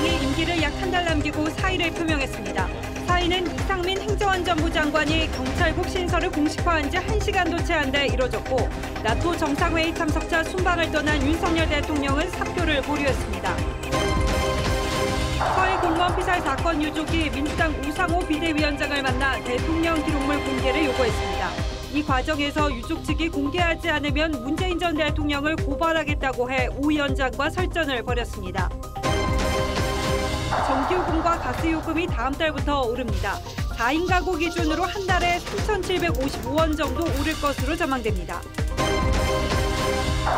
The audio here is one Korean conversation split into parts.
경찰청장이 임기를 약 한 달 남기고 사의를 표명했습니다. 사의는 이상민 행정안전부 장관이 경찰국 신설을 공식화한 지 1시간도 채 안 돼 이뤄졌고 나토 정상회의 참석차 순방을 떠난 윤석열 대통령은 사표를 보류했습니다. 서해 공무원 피살 사건 유족이 민주당 우상호 비대위원장을 만나 대통령 기록물 공개를 요구했습니다. 이 과정에서 유족 측이 공개하지 않으면 문재인 전 대통령을 고발하겠다고 해 우 위원장과 설전을 벌였습니다. 전기요금과 가스요금이 다음 달부터 오릅니다. 4인 가구 기준으로 한 달에 3,755원 정도 오를 것으로 전망됩니다.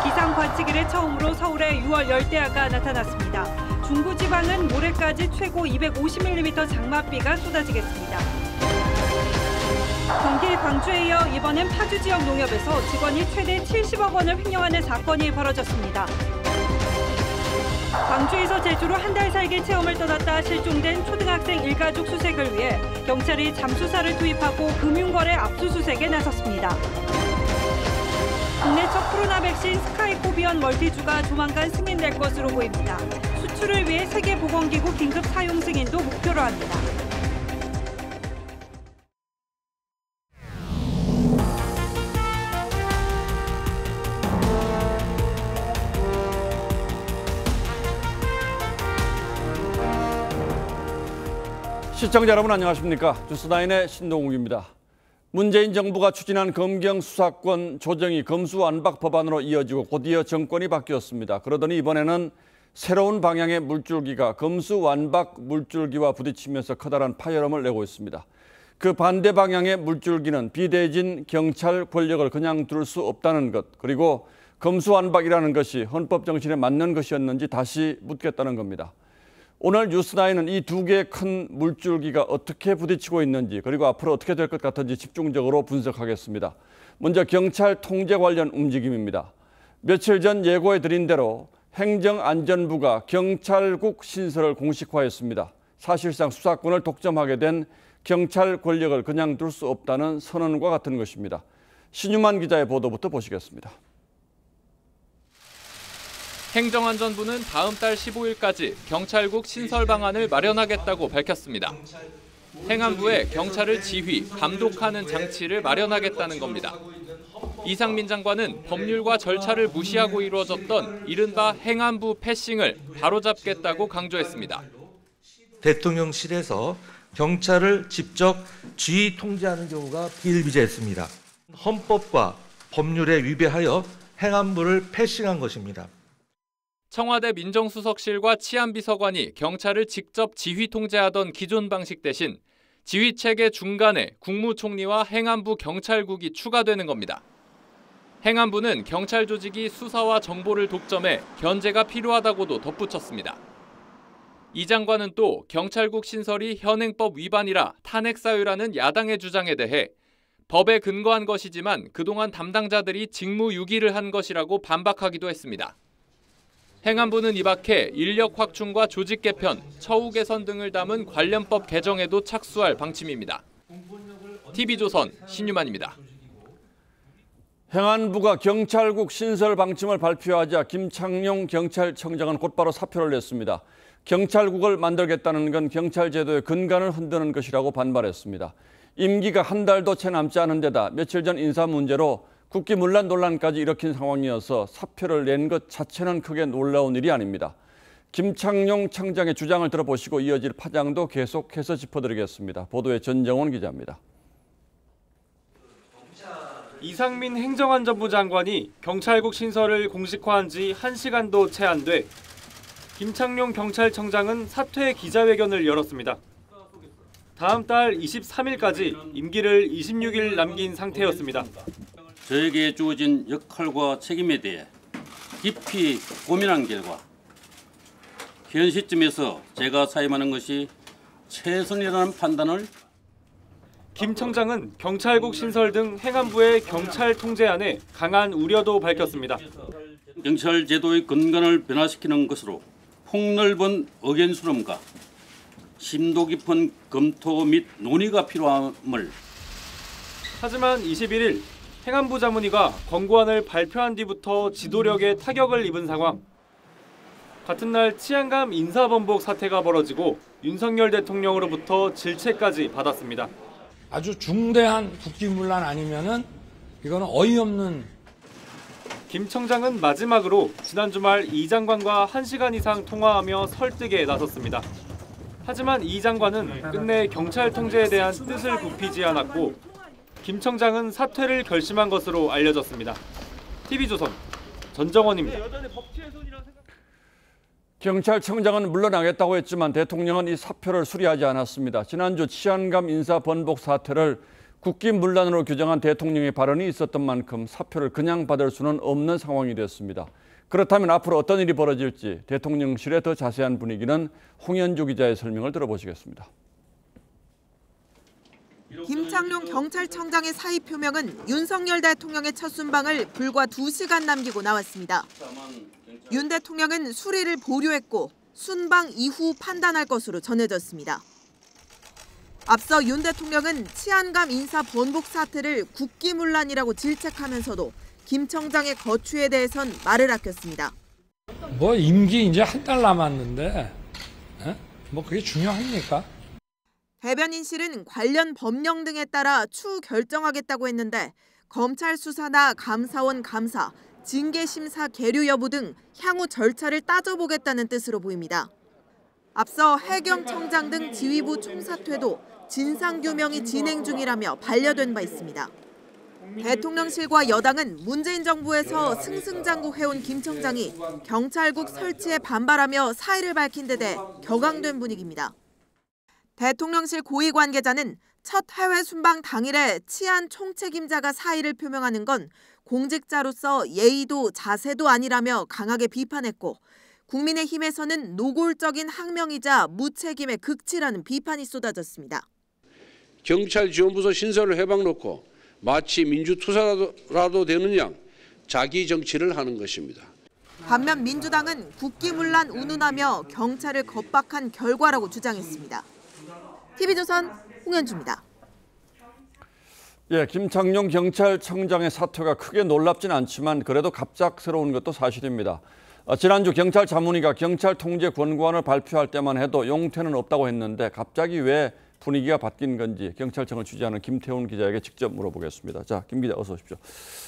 기상 관측 이래 처음으로 서울에 6월 열대야가 나타났습니다. 중부지방은 모레까지 최고 250mm 장맛비가 쏟아지겠습니다. 경기 광주에 이어 이번엔 파주 지역 농협에서 직원이 최대 70억 원을 횡령하는 사건이 벌어졌습니다. 광주에서 제주로 한 달 살기 체험을 떠났다 실종된 초등학생 일가족 수색을 위해 경찰이 잠수사를 투입하고 금융거래 압수수색에 나섰습니다. 국내 첫 코로나 백신 스카이코비언 멀티주가 조만간 승인될 것으로 보입니다. 수출을 위해 세계보건기구 긴급 사용 승인도 목표로 합니다. 시청자 여러분 안녕하십니까? 뉴스나인의 신동욱입니다. 문재인 정부가 추진한 검경 수사권 조정이 검수완박 법안으로 이어지고 곧이어 정권이 바뀌었습니다. 그러더니 이번에는 새로운 방향의 물줄기가 검수완박 물줄기와 부딪히면서 커다란 파열음을 내고 있습니다. 그 반대 방향의 물줄기는 비대해진 경찰 권력을 그냥 둘 수 없다는 것, 그리고 검수완박이라는 것이 헌법 정신에 맞는 것이었는지 다시 묻겠다는 겁니다. 오늘 뉴스나인은 이 두 개의 큰 물줄기가 어떻게 부딪히고 있는지 그리고 앞으로 어떻게 될 것 같은지 집중적으로 분석하겠습니다. 먼저 경찰 통제 관련 움직임입니다. 며칠 전 예고해드린 대로 행정안전부가 경찰국 신설을 공식화했습니다. 사실상 수사권을 독점하게 된 경찰 권력을 그냥 둘 수 없다는 선언과 같은 것입니다. 신유만 기자의 보도부터 보시겠습니다. 행정안전부는 다음 달 15일까지 경찰국 신설 방안을 마련하겠다고 밝혔습니다. 행안부에 경찰을 지휘, 감독하는 장치를 마련하겠다는 겁니다. 이상민 장관은 법률과 절차를 무시하고 이루어졌던 이른바 행안부 패싱을 바로잡겠다고 강조했습니다. 대통령실에서 경찰을 직접 지휘 통제하는 경우가 비일비재했습니다. 헌법과 법률에 위배하여 행안부를 패싱한 것입니다. 청와대 민정수석실과 치안비서관이 경찰을 직접 지휘 통제하던 기존 방식 대신 지휘체계 중간에 국무총리와 행안부 경찰국이 추가되는 겁니다. 행안부는 경찰 조직이 수사와 정보를 독점해 견제가 필요하다고도 덧붙였습니다. 이 장관은 또 경찰국 신설이 현행법 위반이라 탄핵 사유라는 야당의 주장에 대해 법에 근거한 것이지만 그동안 담당자들이 직무유기를 한 것이라고 반박하기도 했습니다. 행안부는 이밖에 인력 확충과 조직 개편, 처우 개선 등을 담은 관련법 개정에도 착수할 방침입니다. TV조선 신유만입니다. 행안부가 경찰국 신설 방침을 발표하자 김창룡 경찰청장은 곧바로 사표를 냈습니다. 경찰국을 만들겠다는 건 경찰 제도의 근간을 흔드는 것이라고 반발했습니다. 임기가 한 달도 채 남지 않은 데다 며칠 전 인사 문제로 국기문란 논란까지 일으킨 상황이어서 사표를 낸 것 자체는 크게 놀라운 일이 아닙니다. 김창룡 청장의 주장을 들어보시고 이어질 파장도 계속해서 짚어드리겠습니다. 보도에 전정원 기자입니다. 이상민 행정안전부 장관이 경찰국 신설을 공식화한 지 1시간도 채 안 돼 김창룡 경찰청장은 사퇴 기자회견을 열었습니다. 다음 달 23일까지 임기를 26일 남긴 상태였습니다. 저에게 주어진 역할과 책임에 대해 깊이 고민한 결과 현 시점에서 제가 사임하는 것이 최선이라는 판단을 김 청장은 경찰국 신설 등 행안부의 경찰 통제안에 강한 우려도 밝혔습니다. 경찰 제도의 근간을 변화시키는 것으로 폭넓은 의견 수렴과 심도 깊은 검토 및 논의가 필요함을. 하지만 21일 행안부 자문위가 권고안을 발표한 뒤부터 지도력에 타격을 입은 상황. 같은 날 치안감 인사번복 사태가 벌어지고 윤석열 대통령으로부터 질책까지 받았습니다. 아주 중대한 국기문란 아니면은 이거는 어이없는. 김 청장은 마지막으로 지난 주말 이 장관과 1시간 이상 통화하며 설득에 나섰습니다. 하지만 이 장관은 끝내 경찰 통제에 대한 뜻을 굽히지 않았고 김 청장은 사퇴를 결심한 것으로 알려졌습니다. TV조선 전정원입니다. 경찰청장은 물러나겠다고 했지만 대통령은 이 사표를 수리하지 않았습니다. 지난주 치안감 인사 번복 사태를 국기문란으로 규정한 대통령의 발언이 있었던 만큼 사표를 그냥 받을 수는 없는 상황이 됐습니다. 그렇다면 앞으로 어떤 일이 벌어질지 대통령실의 더 자세한 분위기는 홍현주 기자의 설명을 들어보시겠습니다. 김창룡 경찰청장의 사의 표명은 윤석열 대통령의 첫 순방을 불과 2시간 남기고 나왔습니다. 윤 대통령은 수리를 보류했고 순방 이후 판단할 것으로 전해졌습니다. 앞서 윤 대통령은 치안감 인사 번복 사태를 국기문란이라고 질책하면서도 김 청장의 거취에 대해선 말을 아꼈습니다. 뭐 임기 이제 한 달 남았는데 뭐 그게 중요합니까? 대변인실은 관련 법령 등에 따라 추후 결정하겠다고 했는데 검찰 수사나 감사원 감사, 징계심사 계류 여부 등 향후 절차를 따져보겠다는 뜻으로 보입니다. 앞서 해경청장 등 지휘부 총사퇴도 진상규명이 진행 중이라며 반려된 바 있습니다. 대통령실과 여당은 문재인 정부에서 승승장구해온 김 청장이 경찰국 설치에 반발하며 사의를 밝힌 데 대해 격앙된 분위기입니다. 대통령실 고위 관계자는 첫 해외 순방 당일에 치안 총책임자가 사의를 표명하는 건 공직자로서 예의도 자세도 아니라며 강하게 비판했고 국민의힘에서는 노골적인 항명이자 무책임의 극치라는 비판이 쏟아졌습니다. 경찰지원부서 신설을 해박놓고 마치 민주투사라도 되는 양 자기 정치를 하는 것입니다. 반면 민주당은 국기문란 운운하며 경찰을 겁박한 결과라고 주장했습니다. TV조선 홍현주입니다. 예, 김창룡 경찰청장의 사퇴가 크게 놀랍진 않지만 그래도 갑작스러운 것도 사실입니다. 지난주 경찰 자문위가 경찰 통제 권고안을 발표할 때만 해도 용퇴는 없다고 했는데 갑자기 왜 분위기가 바뀐 건지 경찰청을 취재하는 김태훈 기자에게 직접 물어보겠습니다. 자, 김 기자 어서 오십시오.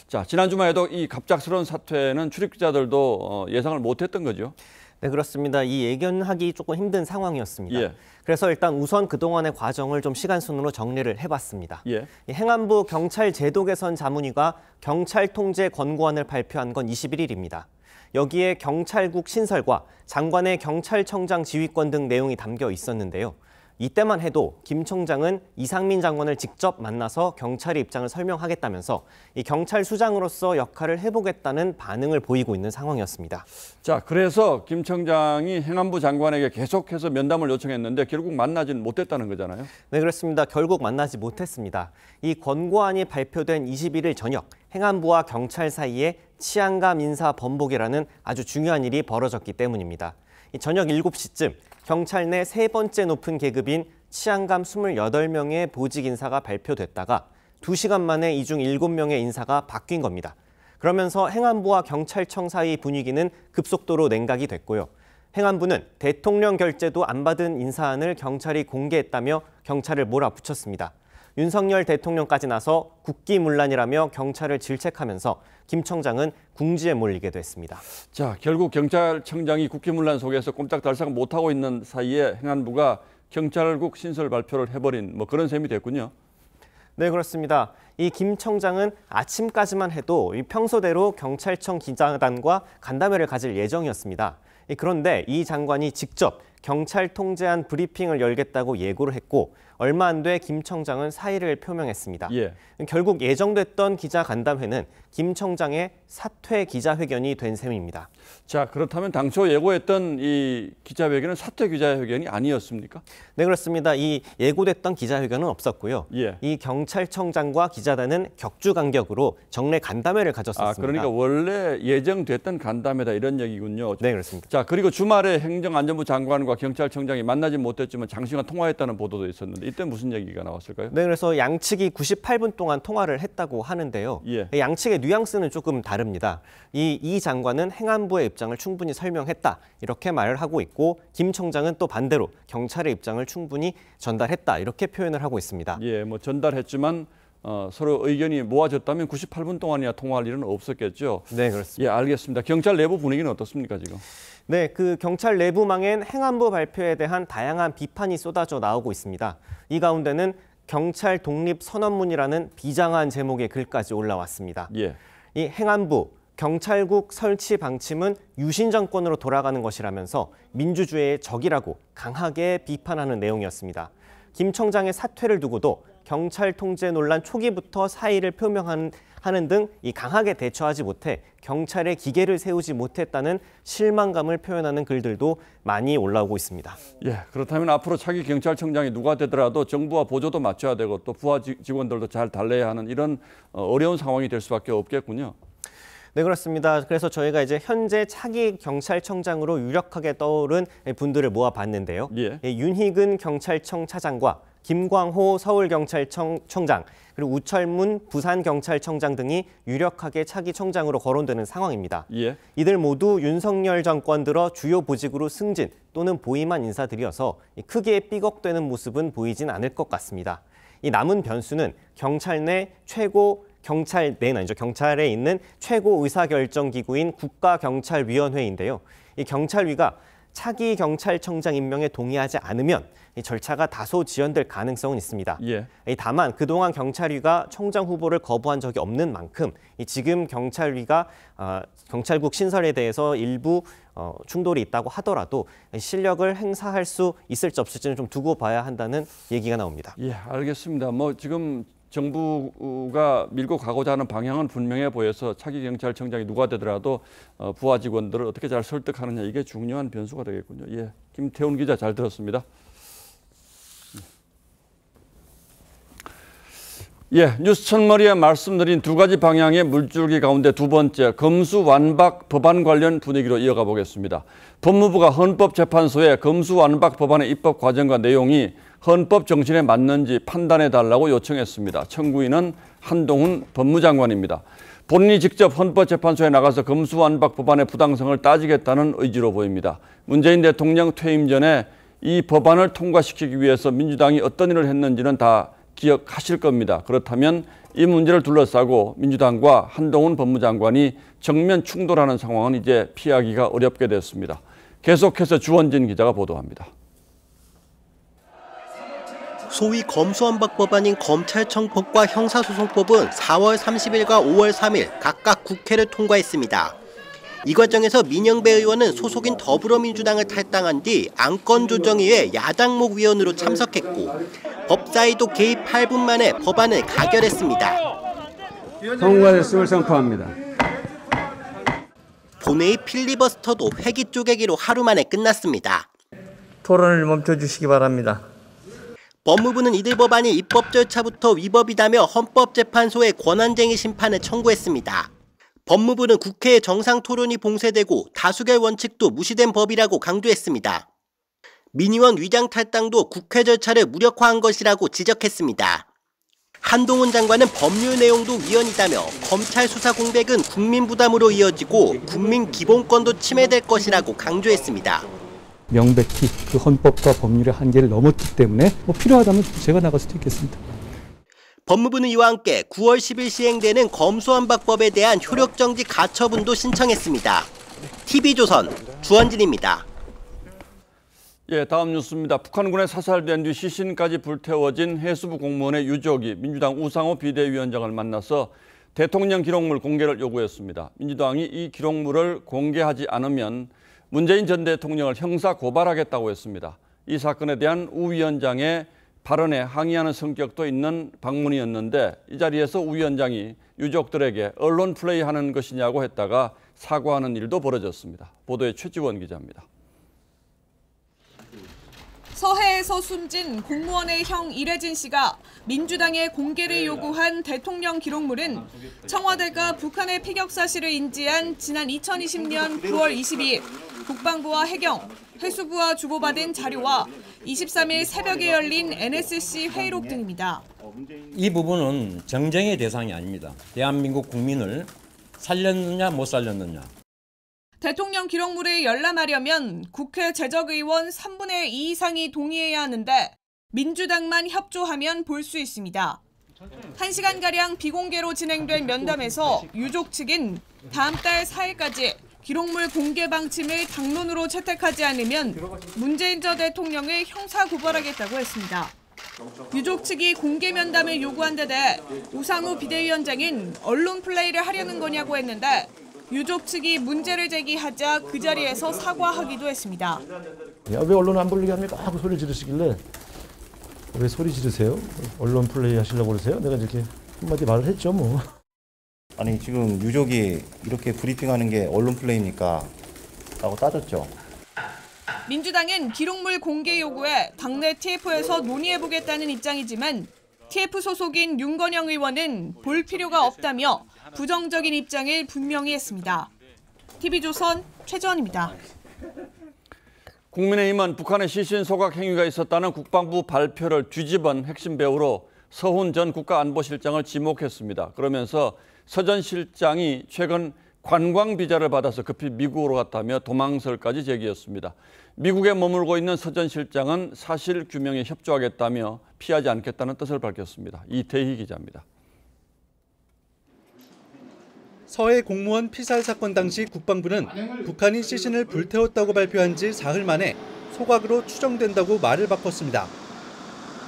자, 지난 주만 해도 이 갑작스러운 사퇴는 출입 기자들도 예상을 못했던 거죠? 네, 그렇습니다. 이 예견하기 조금 힘든 상황이었습니다. 예. 그래서 일단 우선 그동안의 과정을 좀 시간순으로 정리를 해봤습니다. 예. 행안부 경찰 제도 개선 자문위가 경찰 통제 권고안을 발표한 건 21일입니다. 여기에 경찰국 신설과 장관의 경찰청장 지휘권 등 내용이 담겨 있었는데요. 이때만 해도 김 청장은 이상민 장관을 직접 만나서 경찰의 입장을 설명하겠다면서 이 경찰수장으로서 역할을 해보겠다는 반응을 보이고 있는 상황이었습니다. 자, 그래서 김 청장이 행안부 장관에게 계속해서 면담을 요청했는데 결국 만나진 못했다는 거잖아요. 네, 그렇습니다. 결국 만나지 못했습니다. 이 권고안이 발표된 21일 저녁 행안부와 경찰 사이에 치안감 인사 번복이라는 아주 중요한 일이 벌어졌기 때문입니다. 저녁 7시쯤 경찰 내 세 번째 높은 계급인 치안감 28명의 보직 인사가 발표됐다가 2시간 만에 이 중 7명의 인사가 바뀐 겁니다. 그러면서 행안부와 경찰청 사이 분위기는 급속도로 냉각이 됐고요. 행안부는 대통령 결재도 안 받은 인사안을 경찰이 공개했다며 경찰을 몰아붙였습니다. 윤석열 대통령까지 나서 국기문란이라며 경찰을 질책하면서 김 청장은 궁지에 몰리게 됐습니다. 자, 결국 경찰청장이 국기문란 속에서 꼼짝달싹 못하고 있는 사이에 행안부가 경찰국 신설 발표를 해버린 뭐 그런 셈이 됐군요. 네, 그렇습니다. 이 김 청장은 아침까지만 해도 평소대로 경찰청 기자단과 간담회를 가질 예정이었습니다. 그런데 이 장관이 직접 경찰 통제안 브리핑을 열겠다고 예고를 했고 얼마 안 돼 김 청장은 사의를 표명했습니다. 예. 결국 예정됐던 기자 간담회는 김 청장의 사퇴 기자회견이 된 셈입니다. 자, 그렇다면 당초 예고했던 이 기자회견은 사퇴 기자회견이 아니었습니까? 네, 그렇습니다. 이 예고됐던 기자회견은 없었고요. 예. 이 경찰청장과 기자단은 격주 간격으로 정례 간담회를 가졌었습니다. 그러니까 원래 예정됐던 간담회다 이런 얘기군요. 네, 그렇습니다. 자, 그리고 주말에 행정안전부 장관과 법관과 경찰청장이 만나지 못했지만 장시간 통화했다는 보도도 있었는데 이때 무슨 얘기가 나왔을까요? 네, 그래서 양측이 98분 동안 통화를 했다고 하는데요. 예. 양측의 뉘앙스는 조금 다릅니다. 이 장관은 행안부의 입장을 충분히 설명했다 이렇게 말을 하고 있고 김 청장은 또 반대로 경찰의 입장을 충분히 전달했다 이렇게 표현을 하고 있습니다. 예, 뭐 전달했지만 서로 의견이 모아졌다면 98분 동안이나 통화할 일은 없었겠죠. 네, 그렇습니다. 예, 알겠습니다. 경찰 내부 분위기는 어떻습니까 지금? 네, 그 경찰 내부망엔 행안부 발표에 대한 다양한 비판이 쏟아져 나오고 있습니다. 이 가운데는 경찰 독립 선언문이라는 비장한 제목의 글까지 올라왔습니다. 예. 이 행안부 경찰국 설치 방침은 유신 정권으로 돌아가는 것이라면서 민주주의의 적이라고 강하게 비판하는 내용이었습니다. 김 청장의 사퇴를 두고도 경찰 통제 논란 초기부터 사의를 표명하는 등 이 강하게 대처하지 못해 경찰의 기계를 세우지 못했다는 실망감을 표현하는 글들도 많이 올라오고 있습니다. 예, 그렇다면 앞으로 차기 경찰청장이 누가 되더라도 정부와 보조도 맞춰야 되고 또 부하 직원들도 잘 달래야 하는 이런 어려운 상황이 될 수밖에 없겠군요. 네, 그렇습니다. 그래서 저희가 이제 현재 차기 경찰청장으로 유력하게 떠오른 분들을 모아봤는데요. 예. 윤희근 경찰청 차장과 김광호 서울경찰청장 그리고 우철문 부산경찰청장 등이 유력하게 차기 청장으로 거론되는 상황입니다. 예. 이들 모두 윤석열 정권 들어 주요 보직으로 승진 또는 보임한 인사들이어서 크게 삐걱대는 모습은 보이진 않을 것 같습니다. 이 남은 변수는 경찰에 있는 최고 의사결정기구인 국가경찰위원회인데요. 이 경찰위가 차기 경찰청장 임명에 동의하지 않으면 이 절차가 다소 지연될 가능성은 있습니다. 예. 다만 그동안 경찰위가 청장 후보를 거부한 적이 없는 만큼 지금 경찰위가 경찰국 신설에 대해서 일부 충돌이 있다고 하더라도 실력을 행사할 수 있을지 없을지는 좀 두고 봐야 한다는 얘기가 나옵니다. 예, 알겠습니다. 뭐 지금 정부가 밀고 가고자 하는 방향은 분명해 보여서 차기 경찰청장이 누가 되더라도 부하 직원들을 어떻게 잘 설득하느냐 이게 중요한 변수가 되겠군요. 예, 김태훈 기자 잘 들었습니다. 예, 뉴스 첫머리에 말씀드린 두 가지 방향의 물줄기 가운데 두 번째, 검수완박 법안 관련 분위기로 이어가 보겠습니다. 법무부가 헌법재판소에 검수완박 법안의 입법 과정과 내용이 헌법 정신에 맞는지 판단해달라고 요청했습니다. 청구인은 한동훈 법무장관입니다. 본인이 직접 헌법재판소에 나가서 검수완박 법안의 부당성을 따지겠다는 의지로 보입니다. 문재인 대통령 퇴임 전에 이 법안을 통과시키기 위해서 민주당이 어떤 일을 했는지는 다 기억하실 겁니다. 그렇다면 이 문제를 둘러싸고 민주당과 한동훈 법무장관이 정면 충돌하는 상황은 이제 피하기가 어렵게 됐습니다. 계속해서 주원진 기자가 보도합니다. 소위 검수완박 법안인 검찰청법과 형사소송법은 4월 30일과 5월 3일 각각 국회를 통과했습니다. 이 과정에서 민영배 의원은 소속인 더불어민주당을 탈당한 뒤 안건조정위에 야당목위원으로 참석했고 법사위도 개입 8분 만에 법안을 가결했습니다. 통과됐음을 선포합니다. 본회의 필리버스터도 회기 쪼개기로 하루 만에 끝났습니다. 토론을 멈춰주시기 바랍니다. 법무부는 이들 법안이 입법 절차부터 위법이다며 헌법재판소에 권한쟁의 심판을 청구했습니다. 법무부는 국회의 정상 토론이 봉쇄되고 다수결 원칙도 무시된 법이라고 강조했습니다. 민의원 위장 탈당도 국회 절차를 무력화한 것이라고 지적했습니다. 한동훈 장관은 법률 내용도 위헌이다며 검찰 수사 공백은 국민 부담으로 이어지고 국민 기본권도 침해될 것이라고 강조했습니다. 명백히 그 헌법과 법률의 한계를 넘었기 때문에 필요하다면 제가 나갈 수도 있겠습니다. 법무부는 이와 함께 9월 10일 시행되는 검수완박법에 대한 효력정지 가처분도 신청했습니다. TV조선 주원진입니다. 예, 다음 뉴스입니다. 북한군에 사살된 뒤 시신까지 불태워진 해수부 공무원의 유족이 민주당 우상호 비대위원장을 만나서 대통령 기록물 공개를 요구했습니다. 민주당이 이 기록물을 공개하지 않으면 문재인 전 대통령을 형사 고발하겠다고 했습니다. 이 사건에 대한 우 위원장의 발언에 항의하는 성격도 있는 방문이었는데 이 자리에서 우 위원장이 유족들에게 언론 플레이하는 것이냐고 했다가 사과하는 일도 벌어졌습니다. 보도에 최지원 기자입니다. 서해에서 숨진 공무원의 형 이래진 씨가 민주당에 공개를 요구한 대통령 기록물은 청와대가 북한의 피격 사실을 인지한 지난 2020년 9월 22일 국방부와 해경, 해수부와 주고받은 자료와 23일 새벽에 열린 NSC 회의록 등입니다. 이 부분은 정쟁의 대상이 아닙니다. 대한민국 국민을 살렸느냐 못 살렸느냐. 대통령 기록물을 열람하려면 국회 재적의원 3분의 2 이상이 동의해야 하는데 민주당만 협조하면 볼 수 있습니다. 1시간가량 비공개로 진행된 면담에서 유족 측은 다음 달 4일까지 기록물 공개 방침을 당론으로 채택하지 않으면 문재인 전 대통령을 형사고발하겠다고 했습니다. 유족 측이 공개 면담을 요구한 데 대해 우상호 비대위원장은 언론 플레이를 하려는 거냐고 했는데 유족 측이 문제를 제기하자 그 자리에서 사과하기도 했습니다. 왜 언론 안 불리게 합니까? 하고 소리 지르시길래 왜 소리 지르세요? 언론 플레이 하시려고 그러세요? 내가 이렇게 한마디 말을 했죠 뭐. 아니 지금 유족이 이렇게 브리핑하는 게 언론 플레이니까 라고 따졌죠. 민주당은 기록물 공개 요구에 당내 TF에서 논의해보겠다는 입장이지만 TF 소속인 윤건영 의원은 볼 필요가 없다며 부정적인 입장을 분명히 했습니다. TV조선 최재원입니다. 국민의힘은 북한의 시신 소각 행위가 있었다는 국방부 발표를 뒤집은 핵심 배우로 서훈 전 국가안보실장을 지목했습니다. 그러면서 서 전 실장이 최근 관광 비자를 받아서 급히 미국으로 갔다며 도망설까지 제기했습니다. 미국에 머물고 있는 서 전 실장은 사실 규명에 협조하겠다며 피하지 않겠다는 뜻을 밝혔습니다. 이태희 기자입니다. 서해 공무원 피살 사건 당시 국방부는 북한이 시신을 불태웠다고 발표한 지 사흘 만에 소각으로 추정된다고 말을 바꿨습니다.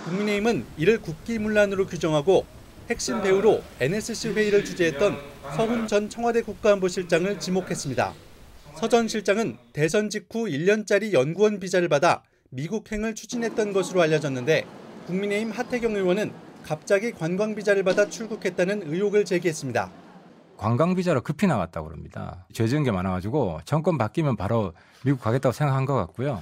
국민의힘은 이를 국기문란으로 규정하고 핵심 배우로 NSC 회의를 주재했던 서훈 전 청와대 국가안보실장을 지목했습니다. 서 전 실장은 대선 직후 1년짜리 연구원 비자를 받아 미국행을 추진했던 것으로 알려졌는데 국민의힘 하태경 의원은 갑자기 관광 비자를 받아 출국했다는 의혹을 제기했습니다. 관광 비자로 급히 나왔다고 합니다. 죄 지은 게 많아가지고 정권 바뀌면 바로 미국 가겠다고 생각한 것 같고요.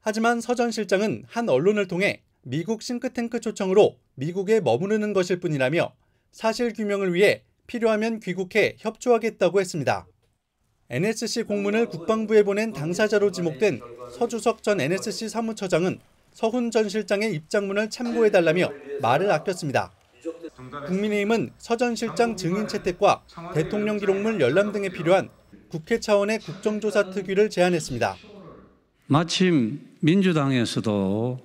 하지만 서 전 실장은 한 언론을 통해 미국 싱크탱크 초청으로 미국에 머무르는 것일 뿐이라며 사실 규명을 위해 필요하면 귀국해 협조하겠다고 했습니다. NSC 공문을 국방부에 보낸 당사자로 지목된 서주석 전 NSC 사무처장은 서훈 전 실장의 입장문을 참고해달라며 말을 아꼈습니다. 국민의힘은 서 전 실장 증인 채택과 대통령 기록물 열람 등에 필요한 국회 차원의 국정조사 특위를 제안했습니다. 마침 민주당에서도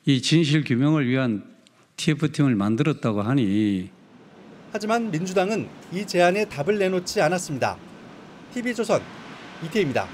이 진실 규명을 위한 TF팀을 만들었다고 하니. 하지만 민주당은 이 제안에 답을 내놓지 않았습니다. TV조선 이태희입니다.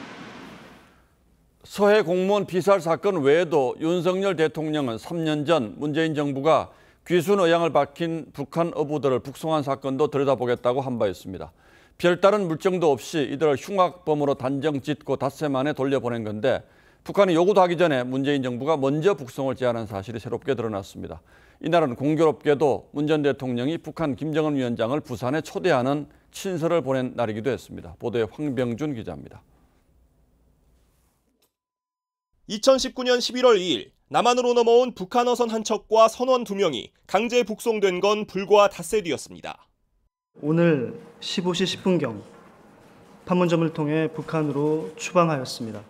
서해 공무원 피살 사건 외에도 윤석열 대통령은 3년 전 문재인 정부가 귀순 의향을 밝힌 북한 어부들을 북송한 사건도 들여다보겠다고 한 바 있습니다. 별다른 물증도 없이 이들을 흉악범으로 단정 짓고 닷새 만에 돌려보낸 건데 북한이 요구도 하기 전에 문재인 정부가 먼저 북송을 제안한 사실이 새롭게 드러났습니다. 이날은 공교롭게도 문 전 대통령이 북한 김정은 위원장을 부산에 초대하는 친서를 보낸 날이기도 했습니다. 보도에 황병준 기자입니다. 2019년 11월 2일 남한으로 넘어온 북한 어선 한 척과 선원 2명이 강제 북송된 건 불과 닷새 뒤였습니다. 오늘 15시 10분경 판문점을 통해 북한으로 추방하였습니다.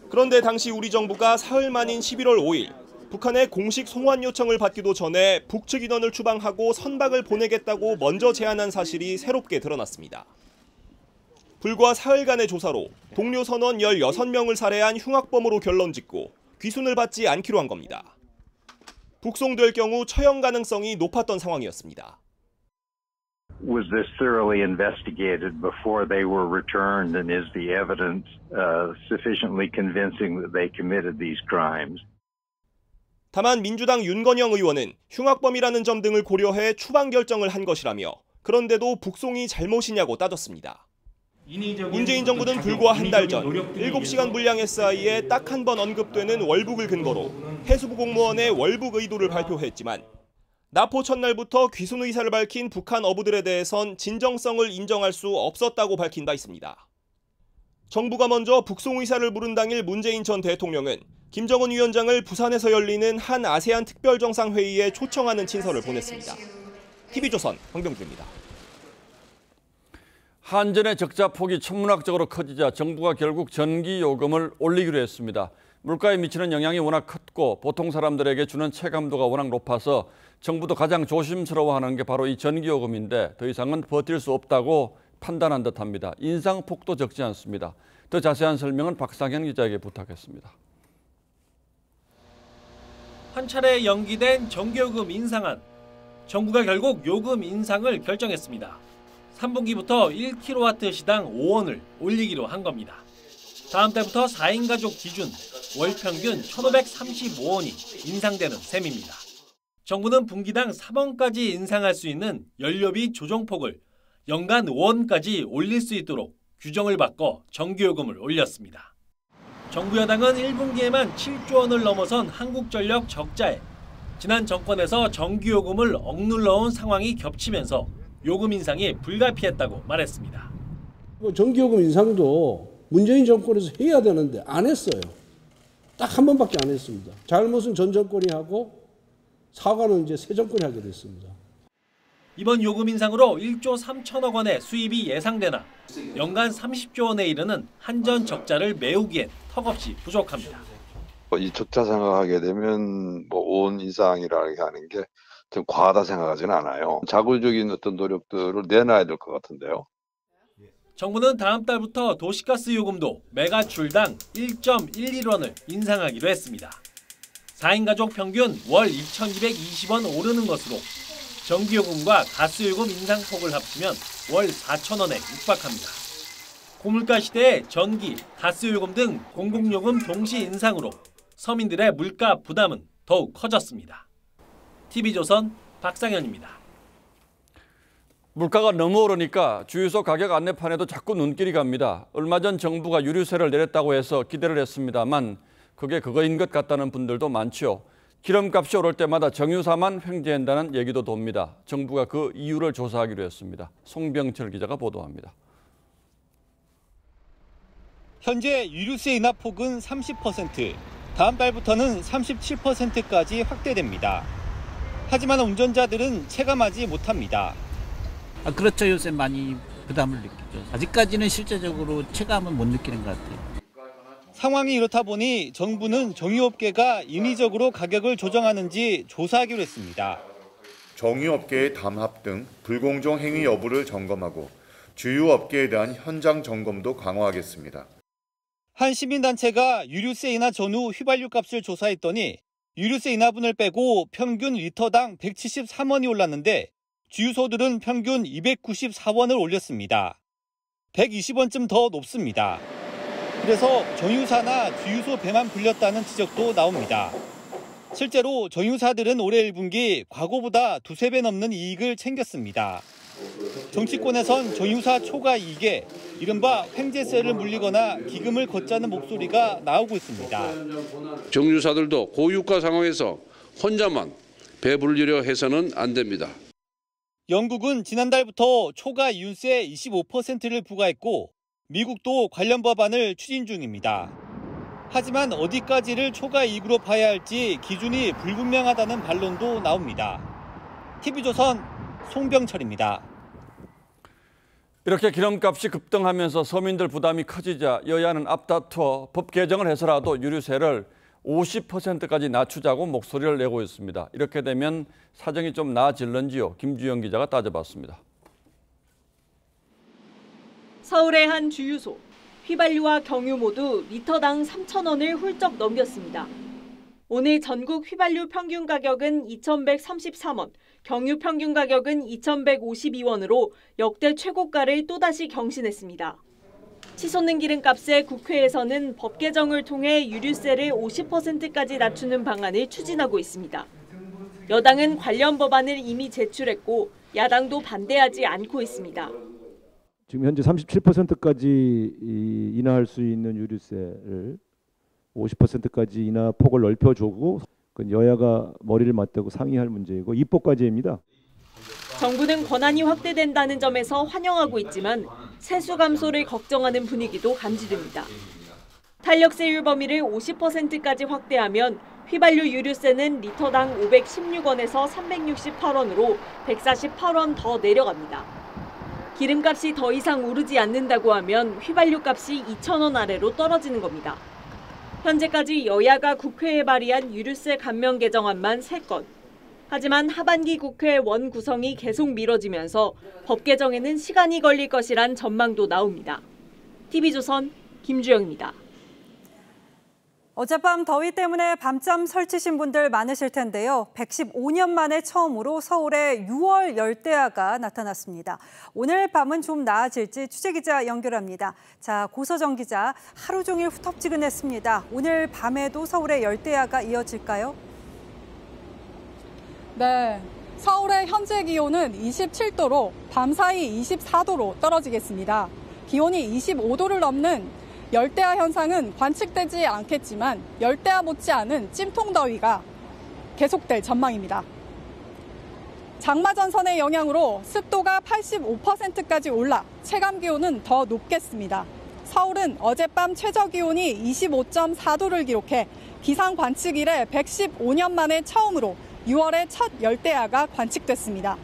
그런데 당시 우리 정부가 사흘 만인 11월 5일 북한의 공식 송환 요청을 받기도 전에 북측 인원을 추방하고 선박을 보내겠다고 먼저 제안한 사실이 새롭게 드러났습니다. 불과 사흘간의 조사로 동료 선원 16명을 살해한 흉악범으로 결론짓고 귀순을 받지 않기로 한 겁니다. 북송될 경우 처형 가능성이 높았던 상황이었습니다. Was this thoroughly investigated before they were returned, and is the evidence sufficiently convincing that they committed these crimes? 다만 민주당 윤건영 의원은 흉악범이라는 점 등을 고려해 추방 결정을 한 것이라며 그런데도 북송이 잘못이냐고 따졌습니다. 문재인 정부는 불과 한 달 전 7시간 분량 SI에 딱 한 번 언급되는 월북을 근거로 해수부 공무원의 월북 의도를 발표했지만 납포 첫날부터 귀순 의사를 밝힌 북한 어부들에 대해선 진정성을 인정할 수 없었다고 밝힌 바 있습니다. 정부가 먼저 북송 의사를 물은 당일 문재인 전 대통령은 김정은 위원장을 부산에서 열리는 한 아세안 특별정상회의에 초청하는 친서를 보냈습니다. TV조선 황병주입니다. 한전의 적자 폭이 천문학적으로 커지자 정부가 결국 전기요금을 올리기로 했습니다. 물가에 미치는 영향이 워낙 컸고 보통 사람들에게 주는 체감도가 워낙 높아서 정부도 가장 조심스러워하는 게 바로 이 전기요금인데 더 이상은 버틸 수 없다고 판단한 듯합니다. 인상폭도 적지 않습니다. 더 자세한 설명은 박상현 기자에게 부탁했습니다. 한 차례 연기된 전기요금 인상안. 정부가 결국 요금 인상을 결정했습니다. 3분기부터 1kW 시당 5원을 올리기로 한 겁니다. 다음 달부터 4인 가족 기준 월 평균 1,535원이 인상되는 셈입니다. 정부는 분기당 3원까지 인상할 수 있는 연료비 조정폭을 연간 5원까지 올릴 수 있도록 규정을 바꿔 전기요금을 올렸습니다. 정부 여당은 1분기에만 7조 원을 넘어선 한국전력 적자에 지난 정권에서 전기요금을 억눌러온 상황이 겹치면서 요금 인상이 불가피했다고 말했습니다. 전기요금 인상도 문재인 정권에서 해야 되는데 안 했어요. 딱 한 번밖에 안 했습니다. 잘못은 전 정권이 하고 사과는 이제 새 정권이 하게 됐습니다. 이번 요금 인상으로 1조 3천억 원의 수입이 예상되나 연간 30조 원에 이르는 한전 적자를 메우기엔 턱없이 부족합니다. 이 적자 생각하게 되면 원 인상이라고 하는 게 좀 과하다 생각하지는 않아요. 자구적인 어떤 노력들을 내놔야 될 것 같은데요. 정부는 다음 달부터 도시가스 요금도 메가줄당 1.11원을 인상하기로 했습니다. 4인 가족 평균 월 2,220원 오르는 것으로 전기요금과 가스요금 인상폭을 합치면 월 4,000원에 육박합니다. 고물가 시대에 전기, 가스요금 등 공공요금 동시 인상으로 서민들의 물가 부담은 더욱 커졌습니다. TV조선 박상현입니다. 물가가 너무 오르니까 주유소 가격 안내판에도 자꾸 눈길이 갑니다. 얼마 전 정부가 유류세를 내렸다고 해서 기대를 했습니다만 그게 그거인 것 같다는 분들도 많죠. 기름값이 오를 때마다 정유사만 횡재한다는 얘기도 돕니다. 정부가 그 이유를 조사하기로 했습니다. 송병철 기자가 보도합니다. 현재 유류세 인하 폭은 30%, 다음 달부터는 37%까지 확대됩니다. 하지만 운전자들은 체감하지 못합니다. 그렇죠. 요새 많이 부담을 느끼죠. 아직까지는 실제적으로 체감은 못 느끼는 것 같아요. 상황이 이렇다 보니 정부는 정유업계가 인위적으로 가격을 조정하는지 조사하기로 했습니다. 정유업계의 담합 등 불공정 행위 여부를 점검하고 주유업계에 대한 현장 점검도 강화하겠습니다. 한 시민단체가 유류세 인하 전후 휘발유 값을 조사했더니 유류세 인하분을 빼고 평균 리터당 173원이 올랐는데 주유소들은 평균 294원을 올렸습니다. 120원쯤 더 높습니다. 그래서 정유사나 주유소 배만 불렸다는 지적도 나옵니다. 실제로 정유사들은 올해 1분기 과거보다 두세 배 넘는 이익을 챙겼습니다. 정치권에선 정유사 초과 이익에 이른바 횡재세를 물리거나 기금을 걷자는 목소리가 나오고 있습니다. 정유사들도 고유가 상황에서 혼자만 배불리려 해서는 안 됩니다. 영국은 지난달부터 초과 이윤세 25%를 부과했고 미국도 관련 법안을 추진 중입니다. 하지만 어디까지를 초과 이익으로 봐야 할지 기준이 불분명하다는 반론도 나옵니다. TV조선 송병철입니다. 이렇게 기름값이 급등하면서 서민들 부담이 커지자 여야는 앞다투어 법 개정을 해서라도 유류세를 50%까지 낮추자고 목소리를 내고 있습니다. 이렇게 되면 사정이 좀 나아질는지요? 김주영 기자가 따져봤습니다. 서울의 한 주유소. 휘발유와 경유 모두 리터당 3,000원을 훌쩍 넘겼습니다. 오늘 전국 휘발유 평균 가격은 2,133원, 경유 평균 가격은 2,152원으로 역대 최고가를 또다시 경신했습니다. 치솟는 기름값에 국회에서는 법 개정을 통해 유류세를 50%까지 낮추는 방안을 추진하고 있습니다. 여당은 관련 법안을 이미 제출했고 야당도 반대하지 않고 있습니다. 지금 현재 37%까지 인하할 수 있는 유류세를 50%까지 인하 폭을 넓혀주고 여야가 머리를 맞대고 상의할 문제이고 입법과제입니다. 정부는 권한이 확대된다는 점에서 환영하고 있지만 세수 감소를 걱정하는 분위기도 감지됩니다. 탄력세율 범위를 50%까지 확대하면 휘발유 유류세는 리터당 516원에서 368원으로 148원 더 내려갑니다. 기름값이 더 이상 오르지 않는다고 하면 휘발유 값이 2,000원 아래로 떨어지는 겁니다. 현재까지 여야가 국회에 발의한 유류세 감면 개정안만 3건. 하지만 하반기 국회 원 구성이 계속 미뤄지면서 법 개정에는 시간이 걸릴 것이란 전망도 나옵니다. TV조선 김주영입니다. 어젯밤 더위 때문에 밤잠 설치신 분들 많으실 텐데요. 115년 만에 처음으로 서울에 6월 열대야가 나타났습니다. 오늘 밤은 좀 나아질지 취재기자 연결합니다. 자, 고서정 기자, 하루 종일 후텁지근했습니다. 오늘 밤에도 서울에 열대야가 이어질까요? 네, 서울의 현재 기온은 27도로 밤사이 24도로 떨어지겠습니다. 기온이 25도를 넘는 열대야 현상은 관측되지 않겠지만 열대야 못지않은 찜통더위가 계속될 전망입니다. 장마전선의 영향으로 습도가 85%까지 올라 체감기온은 더 높겠습니다. 서울은 어젯밤 최저기온이 25.4도를 기록해 기상 관측 이래 115년 만에 처음으로 6월에 첫 열대야가 관측됐습니다.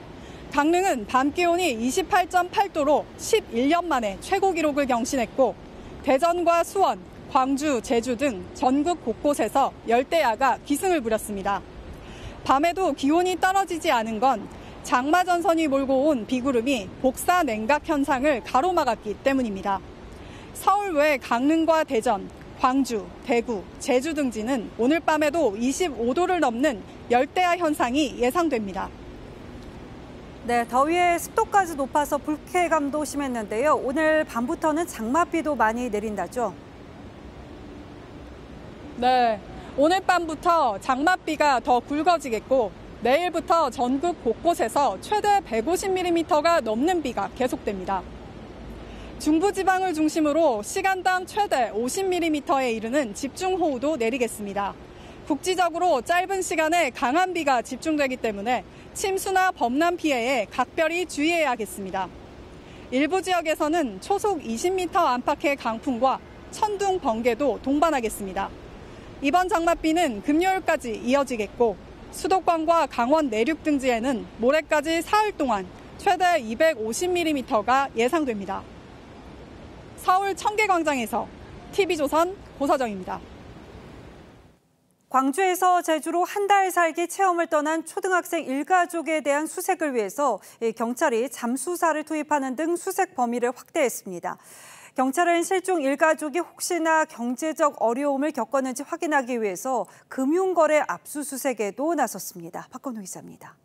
강릉은 밤 기온이 28.8도로 11년 만에 최고 기록을 경신했고 대전과 수원, 광주, 제주 등 전국 곳곳에서 열대야가 기승을 부렸습니다. 밤에도 기온이 떨어지지 않은 건 장마 전선이 몰고 온 비구름이 복사 냉각 현상을 가로막았기 때문입니다. 서울 외 강릉과 대전, 광주, 대구, 제주 등지는 오늘 밤에도 25도를 넘는 열대야 현상이 예상됩니다. 네, 더위에 습도까지 높아서 불쾌감도 심했는데요. 오늘 밤부터는 장맛비도 많이 내린다죠? 네, 오늘 밤부터 장맛비가 더 굵어지겠고 내일부터 전국 곳곳에서 최대 150mm가 넘는 비가 계속됩니다. 중부지방을 중심으로 시간당 최대 50mm에 이르는 집중호우도 내리겠습니다. 국지적으로 짧은 시간에 강한 비가 집중되기 때문에 침수나 범람 피해에 각별히 주의해야겠습니다. 일부 지역에서는 초속 20m 안팎의 강풍과 천둥, 번개도 동반하겠습니다. 이번 장맛비는 금요일까지 이어지겠고 수도권과 강원 내륙 등지에는 모레까지 사흘 동안 최대 250mm가 예상됩니다. 서울 청계광장에서 TV조선 고서정입니다. 광주에서 제주로 한 달 살기 체험을 떠난 초등학생 일가족에 대한 수색을 위해서 경찰이 잠수사를 투입하는 등 수색 범위를 확대했습니다. 경찰은 실종 일가족이 혹시나 경제적 어려움을 겪었는지 확인하기 위해서 금융거래 압수수색에도 나섰습니다. 박건우 기자입니다.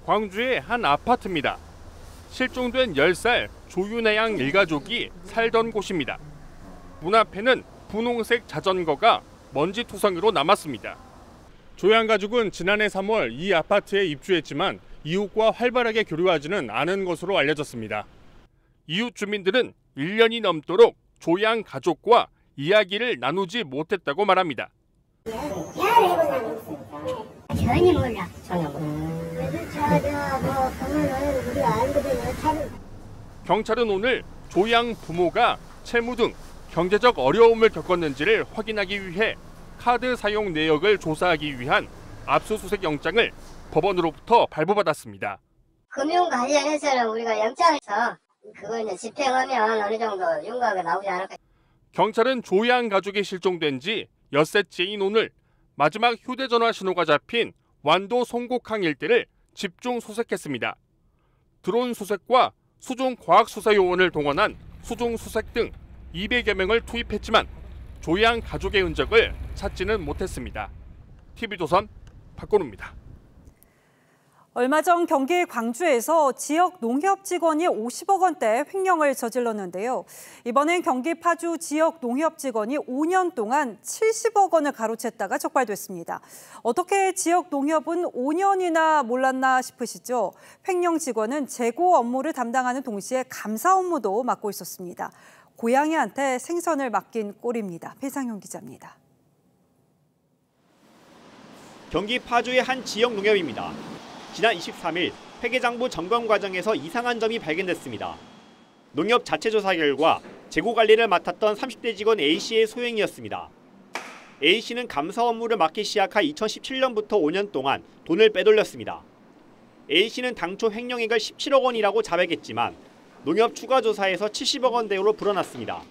광주의 한 아파트입니다. 실종된 10살 조윤혜 양 일가족이 살던 곳입니다. 문 앞에는 분홍색 자전거가 먼지투성이로 남았습니다. 조양 가족은 지난해 3월 이 아파트에 입주했지만 이웃과 활발하게 교류하지는 않은 것으로 알려졌습니다. 이웃 주민들은 1년이 넘도록 조양 가족과 이야기를 나누지 못했다고 말합니다. 전혀 몰라. 경찰은 오늘 조양 부모가 채무 등 경제적 어려움을 겪었는지를 확인하기 위해 카드 사용 내역을 조사하기 위한 압수수색 영장을 법원으로부터 발부받았습니다. 금융 관련해서는 우리가 영장에서 그걸 이제 집행하면 어느 정도 윤곽이 나오지 않을까. 경찰은 조양 가족이 실종된 지 엿새째인 오늘 마지막 휴대전화 신호가 잡힌 완도 송곡항 일대를 집중 수색했습니다. 드론 수색과 수중 과학수사요원을 동원한 수중 수색 등 200여 명을 투입했지만 조양 가족의 흔적을 찾지는 못했습니다. TV조선 박건우입니다. 얼마 전 경기 광주에서 지역 농협 직원이 50억 원대 횡령을 저질렀는데요. 이번엔 경기 파주 지역 농협 직원이 5년 동안 70억 원을 가로챘다가 적발됐습니다. 어떻게 지역 농협은 5년이나 몰랐나 싶으시죠? 횡령 직원은 재고 업무를 담당하는 동시에 감사 업무도 맡고 있었습니다. 고양이한테 생선을 맡긴 꼴입니다. 배상용 기자입니다. 경기 파주의 한 지역 농협입니다. 지난 23일 회계장부 점검 과정에서 이상한 점이 발견됐습니다. 농협 자체 조사 결과 재고 관리를 맡았던 30대 직원 A씨의 소행이었습니다. A씨는 감사 업무를 맡기 시작한 2017년부터 5년 동안 돈을 빼돌렸습니다. A씨는 당초 횡령액을 17억 원이라고 자백했지만 농협 추가조사에서 70억 원대로 불어났습니다.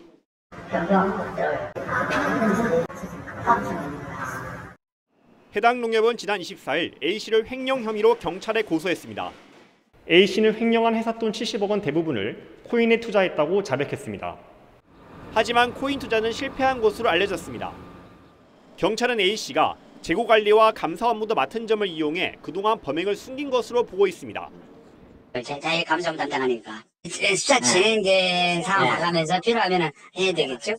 해당 농협은 지난 24일 A씨를 횡령 혐의로 경찰에 고소했습니다. A씨는 횡령한 회사 돈 70억 원 대부분을 코인에 투자했다고 자백했습니다. 하지만 코인 투자는 실패한 것으로 알려졌습니다. 경찰은 A씨가 재고 관리와 감사 업무도 맡은 점을 이용해 그동안 범행을 숨긴 것으로 보고 있습니다. 자기 감사업 담당하니까 수사 진행된 상황 봐가면서 필요하면 해야 되겠죠.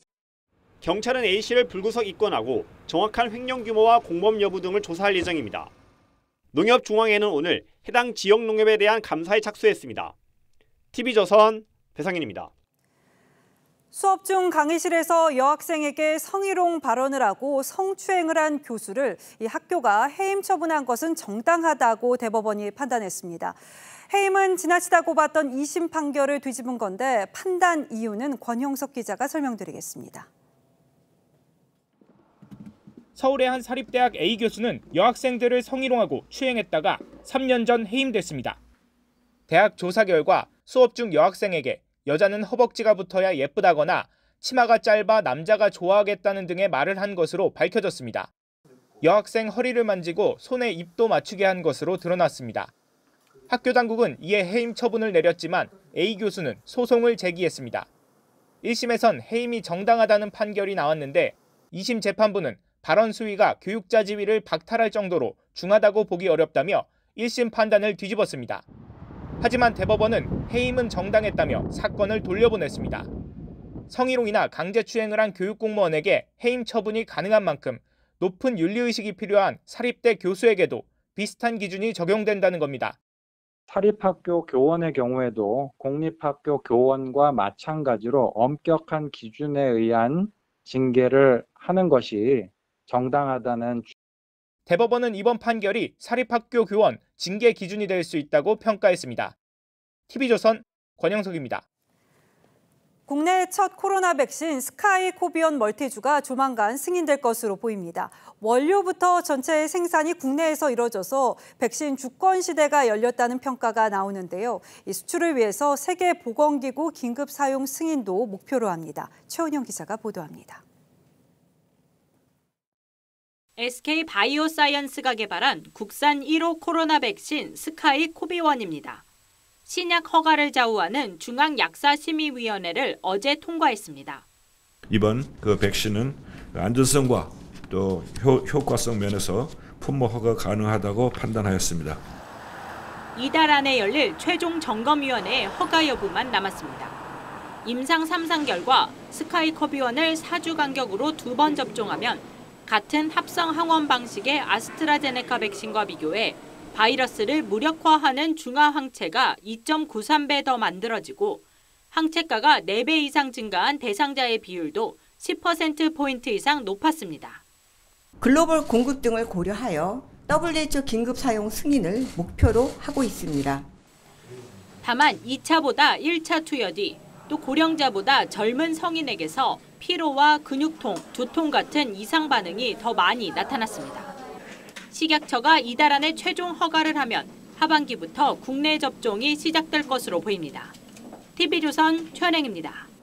경찰은 A씨를 불구속 입건하고 정확한 횡령 규모와 공범 여부 등을 조사할 예정입니다. 농협중앙회는 오늘 해당 지역 농협에 대한 감사에 착수했습니다. TV조선 배상인입니다. 수업 중 강의실에서 여학생에게 성희롱 발언을 하고 성추행을 한 교수를 이 학교가 해임 처분한 것은 정당하다고 대법원이 판단했습니다. 해임은 지나치다고 봤던 2심 판결을 뒤집은 건데 판단 이유는 권형석 기자가 설명드리겠습니다. 서울의 한 사립대학 A 교수는 여학생들을 성희롱하고 추행했다가 3년 전 해임됐습니다. 대학 조사 결과 수업 중 여학생에게 여자는 허벅지가 붙어야 예쁘다거나 치마가 짧아 남자가 좋아하겠다는 등의 말을 한 것으로 밝혀졌습니다. 여학생 허리를 만지고 손에 입도 맞추게 한 것으로 드러났습니다. 학교 당국은 이에 해임 처분을 내렸지만 A 교수는 소송을 제기했습니다. 1심에선 해임이 정당하다는 판결이 나왔는데 2심 재판부는 발언 수위가 교육자 지위를 박탈할 정도로 중하다고 보기 어렵다며 1심 판단을 뒤집었습니다. 하지만 대법원은 해임은 정당했다며 사건을 돌려보냈습니다. 성희롱이나 강제추행을 한 교육공무원에게 해임 처분이 가능한 만큼 높은 윤리의식이 필요한 사립대 교수에게도 비슷한 기준이 적용된다는 겁니다. 사립학교 교원의 경우에도 공립학교 교원과 마찬가지로 엄격한 기준에 의한 징계를 하는 것이 정당하다는. 대법원은 이번 판결이 사립학교 교원 징계 기준이 될 수 있다고 평가했습니다. TV조선 권영석입니다. 국내 첫 코로나 백신 스카이코비언 멀티주가 조만간 승인될 것으로 보입니다. 원료부터 전체 생산이 국내에서 이뤄져서 백신 주권 시대가 열렸다는 평가가 나오는데요. 이 수출을 위해서 세계보건기구 긴급 사용 승인도 목표로 합니다. 최원영 기자가 보도합니다. SK바이오사이언스가 개발한 국산 1호 코로나 백신 스카이코비원입니다. 신약 허가를 좌우하는 중앙약사심의위원회를 어제 통과했습니다. 이번 백신은 안전성과 또 효과성 면에서 품목 허가 가능하다고 판단하였습니다. 이달 안에 열릴 최종 점검위원회의 허가 여부만 남았습니다. 임상 3상 결과 스카이코비원을 4주 간격으로 2번 접종하면 같은 합성 항원 방식의 아스트라제네카 백신과 비교해 바이러스를 무력화하는 중화 항체가 2.93배 더 만들어지고 항체가가 4배 이상 증가한 대상자의 비율도 10%포인트 이상 높았습니다. 글로벌 공급 등을 고려하여 WHO 긴급 사용 승인을 목표로 하고 있습니다. 다만 2차보다 1차 투여 뒤 또 고령자보다 젊은 성인에게서 피로와 근육통, 두통 같은 이상 반응이 더 많이 나타났습니다. 식약처가 이달 안에 최종 허가를 하면 하반기부터 국내 접종이 시작될 것으로 보입니다. TV조선 최은행입니다.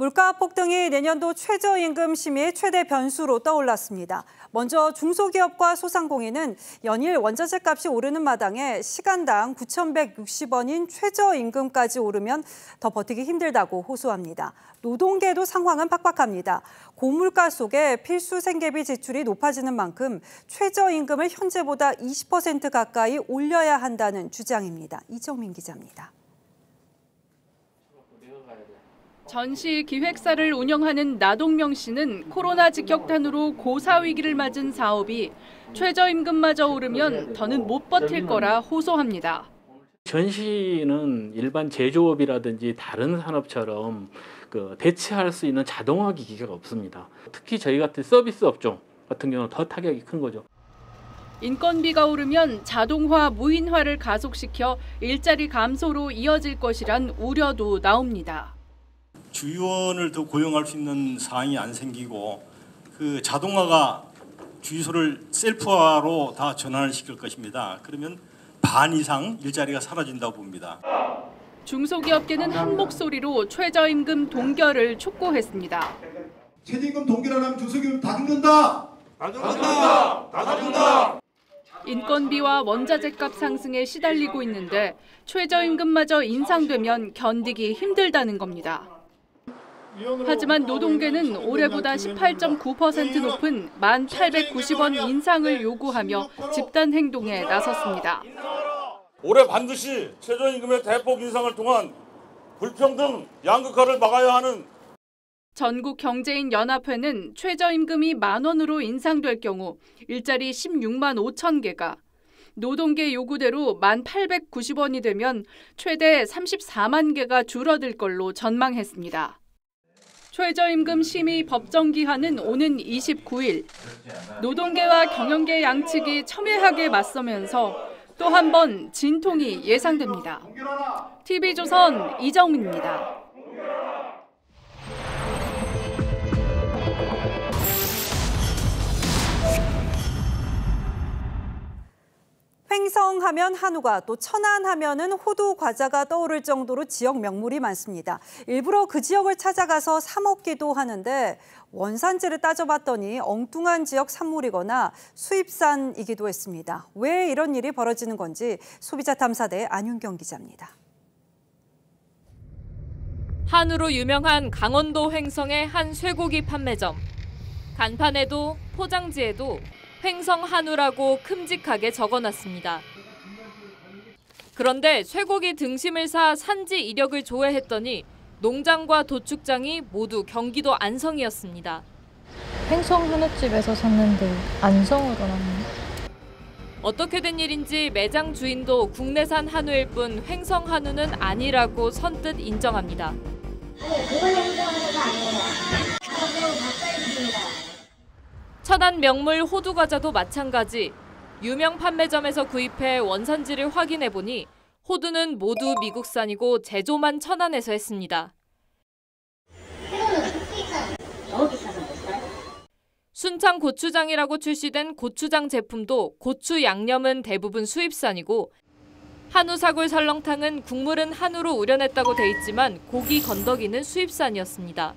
물가 폭등이 내년도 최저임금 심의의 최대 변수로 떠올랐습니다. 먼저 중소기업과 소상공인은 연일 원자재 값이 오르는 마당에 시간당 9,160원인 최저임금까지 오르면 더 버티기 힘들다고 호소합니다. 노동계도 상황은 팍팍합니다. 고물가 속에 필수 생계비 지출이 높아지는 만큼 최저임금을 현재보다 20% 가까이 올려야 한다는 주장입니다. 이정민 기자입니다. 전시 기획사를 운영하는 나동명 씨는 코로나 직격탄으로 고사 위기를 맞은 사업이 최저임금마저 오르면 더는 못 버틸 거라 호소합니다. 전시는 일반 제조업이라든지 다른 산업처럼 대체할 수 있는 자동화 기기가 없습니다. 특히 저희 같은 서비스 업종 같은 경우는 더 타격이 큰 거죠. 인건비가 오르면 자동화, 무인화를 가속시켜 일자리 감소로 이어질 것이란 우려도 나옵니다. 주의원을 더 고용할 수 있는 사항이 안 생기고 그 자동화가 주유소를 셀프화로 다 전환을 시킬 것입니다. 그러면 반 이상 일자리가 사라진다고 봅니다. 중소기업계는 한 목소리로 최저임금 동결을 촉구했습니다. 최저임금 동결 안 하면 중소기업 다 죽는다. 다 죽는다. 다 죽는다. 인건비와 원자재값 상승에 시달리고 있는데 최저임금마저 인상되면 견디기 힘들다는 겁니다. 하지만 노동계는 올해보다 18.9% 높은 1,890원 인상을 요구하며 집단 행동에 나섰습니다. 올해 반드시 최저임금의 대폭 인상을 통한 불평등 양극화를 막아야 하는 전국경제인연합회는 최저임금이 10,000원으로 인상될 경우 일자리 16만 5천 개가, 노동계 요구대로 1,890원이 되면 최대 34만 개가 줄어들 걸로 전망했습니다. 최저임금 심의 법정 기한은 오는 29일. 노동계와 경영계 양측이 첨예하게 맞서면서 또 한 번 진통이 예상됩니다. TV조선 이정민입니다. 횡성하면 한우가, 또 천안하면은 호두 과자가 떠오를 정도로 지역 명물이 많습니다. 일부러 그 지역을 찾아가서 사 먹기도 하는데 원산지를 따져봤더니 엉뚱한 지역 산물이거나 수입산이기도 했습니다. 왜 이런 일이 벌어지는 건지 소비자 탐사대 안윤경 기자입니다. 한우로 유명한 강원도 횡성의 한 쇠고기 판매점. 간판에도 포장지에도 횡성 한우라고 큼직하게 적어놨습니다. 그런데 쇠고기 등심을 사 산지 이력을 조회했더니 농장과 도축장이 모두 경기도 안성이었습니다. 횡성 한우집에서 샀는데 안성으로 나왔네. 어떻게 된 일인지 매장 주인도 국내산 한우일 뿐 횡성 한우는 아니라고 선뜻 인정합니다. 천안 명물 호두 과자도 마찬가지. 유명 판매점에서 구입해 원산지를 확인해 보니 호두는 모두 미국산이고 제조만 천안에서 했습니다. 순창 고추장이라고 출시된 고추장 제품도 고추 양념은 대부분 수입산이고 한우 사골 설렁탕은 국물은 한우로 우려냈다고 돼 있지만 고기 건더기는 수입산이었습니다.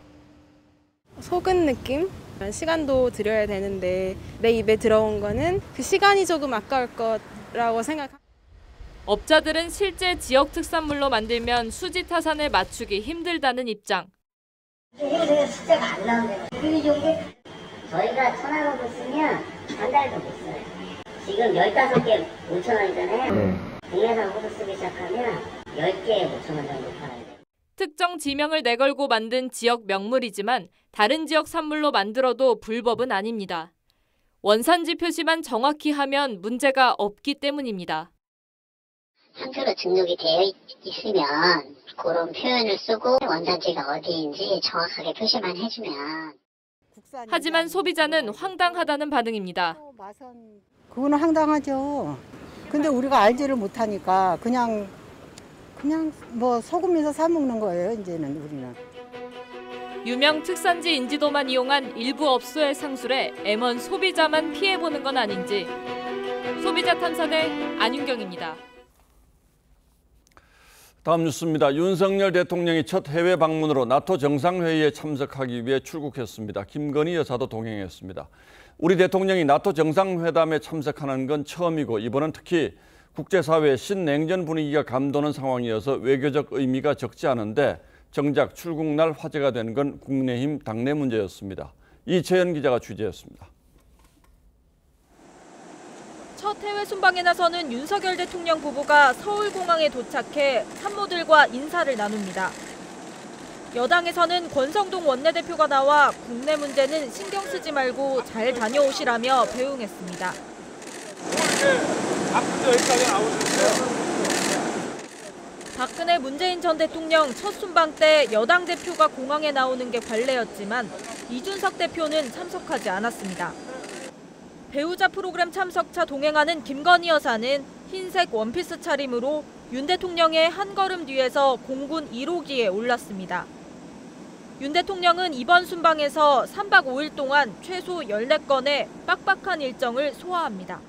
속은 느낌? 시간도 들여야 되는데 내 입에 들어온 거는 그 시간이 조금 아까울 거라고 생각합니다. 업자들은 실제 지역 특산물로 만들면 수지 타산을 맞추기 힘들다는 입장. 이게 숫자가 안 나온대요. 그 정도 저희가 1,000원으로 쓰면 한 달도 못 써요. 지금 15개 5,000원이잖아요. 국내산 호두 쓰기 시작하면 10개에 5,000원 정도 팔아요. 특정 지명을 내걸고 만든 지역 명물이지만 다른 지역 산물로 만들어도 불법은 아닙니다. 원산지 표시만 정확히 하면 문제가 없기 때문입니다. 상표로 등록이 되어 있으면 그런 표현을 쓰고 원산지가 어디인지 정확하게 표시만 해주면. 하지만 소비자는 황당하다는 반응입니다. 그거는 황당하죠. 근데 우리가 알지를 못하니까 그냥 뭐 소금에서 사 먹는 거예요, 이제는 우리는. 유명 특산지 인지도만 이용한 일부 업소의 상술에 M1 소비자만 피해보는 건 아닌지. 소비자 탐사대 안윤경입니다. 다음 뉴스입니다. 윤석열 대통령이 첫 해외 방문으로 나토 정상회의에 참석하기 위해 출국했습니다. 김건희 여사도 동행했습니다. 우리 대통령이 나토 정상회담에 참석하는 건 처음이고 이번은 특히 국제사회의 신냉전 분위기가 감도는 상황이어서 외교적 의미가 적지 않은데 정작 출국날 화제가 된 건 국내힘 당내 문제였습니다. 이채연 기자가 취재했습니다. 첫 해외 순방에 나서는 윤석열 대통령 부부가 서울공항에 도착해 참모들과 인사를 나눕니다. 여당에서는 권성동 원내대표가 나와 국내 문제는 신경 쓰지 말고 잘 다녀오시라며 배웅했습니다. 박근혜 문재인 전 대통령 첫 순방 때 여당 대표가 공항에 나오는 게 관례였지만 이준석 대표는 참석하지 않았습니다. 배우자 프로그램 참석차 동행하는 김건희 여사는 흰색 원피스 차림으로 윤 대통령의 한 걸음 뒤에서 공군 1호기에 올랐습니다. 윤 대통령은 이번 순방에서 3박 5일 동안 최소 14건의 빡빡한 일정을 소화합니다.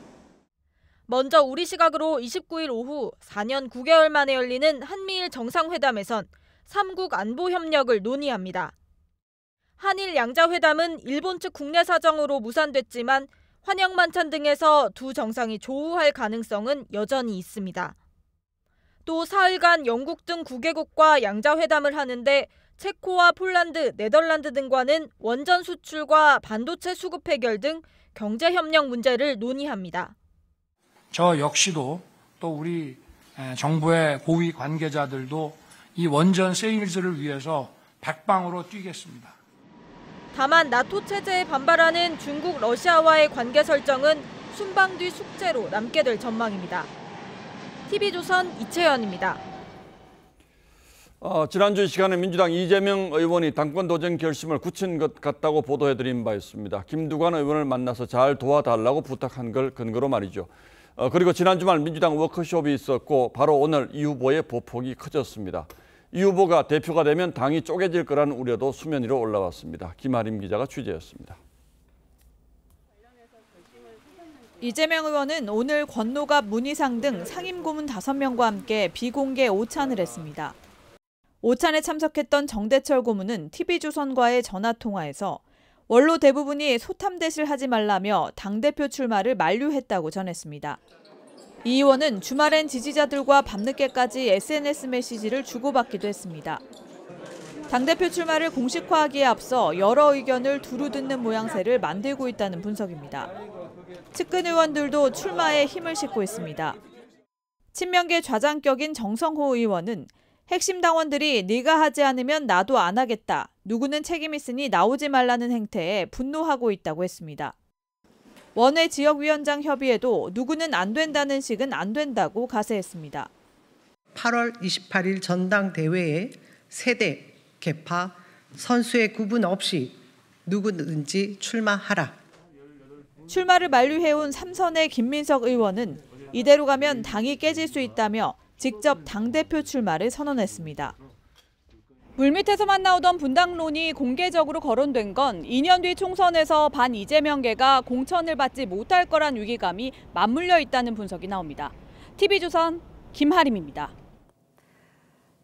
먼저 우리 시각으로 29일 오후 4년 9개월 만에 열리는 한미일 정상회담에선 3국 안보 협력을 논의합니다. 한일 양자회담은 일본 측 국내 사정으로 무산됐지만 환영 만찬 등에서 두 정상이 조우할 가능성은 여전히 있습니다. 또 사흘간 영국 등 9개국과 양자회담을 하는데 체코와 폴란드, 네덜란드 등과는 원전 수출과 반도체 수급 해결 등 경제협력 문제를 논의합니다. 저 역시도 또 우리 정부의 고위 관계자들도 이 원전 세일즈를 위해서 백방으로 뛰겠습니다. 다만 나토 체제에 반발하는 중국, 러시아와의 관계 설정은 순방 뒤 숙제로 남게 될 전망입니다. TV조선 이채연입니다. 지난주 이 시간에 민주당 이재명 의원이 당권 도전 결심을 굳힌 것 같다고 보도해드린 바 있습니다. 김두관 의원을 만나서 잘 도와달라고 부탁한 걸 근거로 말이죠. 그리고 지난 주말 민주당 워크숍이 있었고 바로 오늘 이 후보의 보폭이 커졌습니다. 이 후보가 대표가 되면 당이 쪼개질 거라는 우려도 수면 위로 올라왔습니다. 김아림 기자가 취재했습니다. 이재명 의원은 오늘 권노갑, 문희상 등 상임고문 5명과 함께 비공개 오찬을 했습니다. 오찬에 참석했던 정대철 고문은 TV조선과의 전화통화에서 원로 대부분이 소탐대실 하지 말라며 당대표 출마를 만류했다고 전했습니다. 이 의원은 주말엔 지지자들과 밤늦게까지 SNS 메시지를 주고받기도 했습니다. 당대표 출마를 공식화하기에 앞서 여러 의견을 두루 듣는 모양새를 만들고 있다는 분석입니다. 측근 의원들도 출마에 힘을 싣고 있습니다. 친명계 좌장격인 정성호 의원은 핵심 당원들이 네가 하지 않으면 나도 안 하겠다. 누구는 책임 있으니 나오지 말라는 행태에 분노하고 있다고 했습니다. 원외 지역위원장 협의에도 누구는 안 된다는 식은 안 된다고 가세했습니다. 8월 28일 전당대회에 세대, 계파, 선수의 구분 없이 누구든지 출마하라. 출마를 만류해온 삼선의 김민석 의원은 이대로 가면 당이 깨질 수 있다며 직접 당대표 출마를 선언했습니다. 물밑에서만 나오던 분당론이 공개적으로 거론된 건 2년 뒤 총선에서 반 이재명계가 공천을 받지 못할 거란 위기감이 맞물려 있다는 분석이 나옵니다. TV조선 김하림입니다.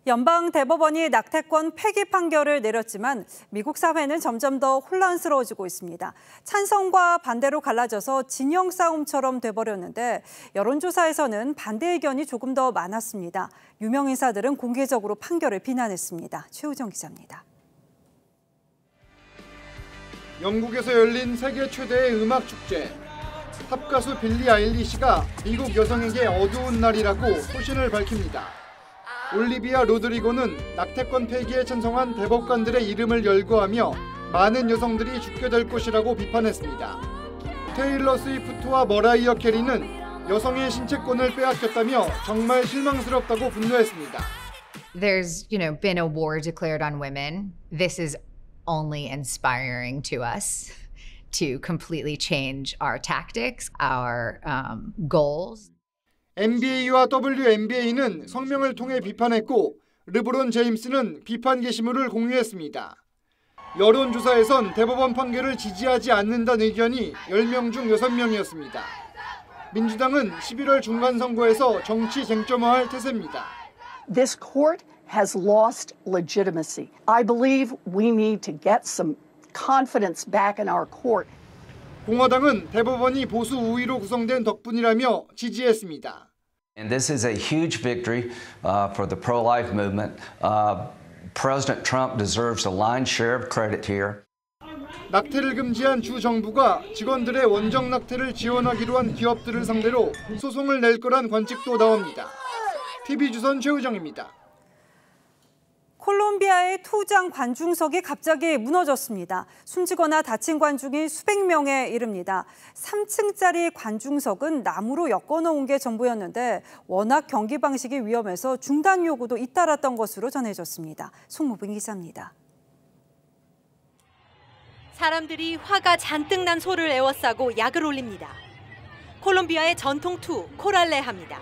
연방대법원이 낙태권 폐기 판결을 내렸지만 미국 사회는 점점 더 혼란스러워지고 있습니다. 찬성과 반대로 갈라져서 진영 싸움처럼 돼버렸는데 여론조사에서는 반대 의견이 조금 더 많았습니다. 유명 인사들은 공개적으로 판결을 비난했습니다. 최우정 기자입니다. 영국에서 열린 세계 최대의 음악 축제. 팝가수 빌리 아일리시가 미국 여성에게 어두운 날이라고 소신을 밝힙니다. 올리비아 로드리고는 낙태권 폐기에 찬성한 대법관들의 이름을 열거하며 많은 여성들이 죽게 될 것이라고 비판했습니다. 테일러 스위프트와 머라이어 캐리는 여성의 신체권을 빼앗겼다며 정말 실망스럽다고 분노했습니다. There's, been a war declared on women. This is only inspiring to us to completely change our tactics, our goals. NBA와 WNBA는 성명을 통해 비판했고 르브론 제임스는 비판 게시물을 공유했습니다. 여론조사에선 대법원 판결을 지지하지 않는다는 의견이 10명 중 6명이었습니다. 민주당은 11월 중간선거에서 정치 쟁점화할 태세입니다. This court has lost legitimacy. I believe we need to get some confidence back in our court. 공화당은 대법원이 보수 우위로 구성된 덕분이라며 지지했습니다. And this is a huge victory for the pro-life movement. President Trump deserves a lion's share of credit here. 낙태를 금지한 주 정부가 직원들의 원정 낙태를 지원하기로 한 기업들을 상대로 소송을 낼 거란 관측도 나옵니다. TV조선 최우정입니다. 콜롬비아의 투장 관중석이 갑자기 무너졌습니다. 숨지거나 다친 관중이 수백 명에 이릅니다. 3층짜리 관중석은 나무로 엮어놓은 게 전부였는데 워낙 경기 방식이 위험해서 중단 요구도 잇따랐던 것으로 전해졌습니다. 송무빈 기자입니다. 사람들이 화가 잔뜩 난 소를 에워싸고 약을 올립니다. 콜롬비아의 전통 투 코랄레합니다.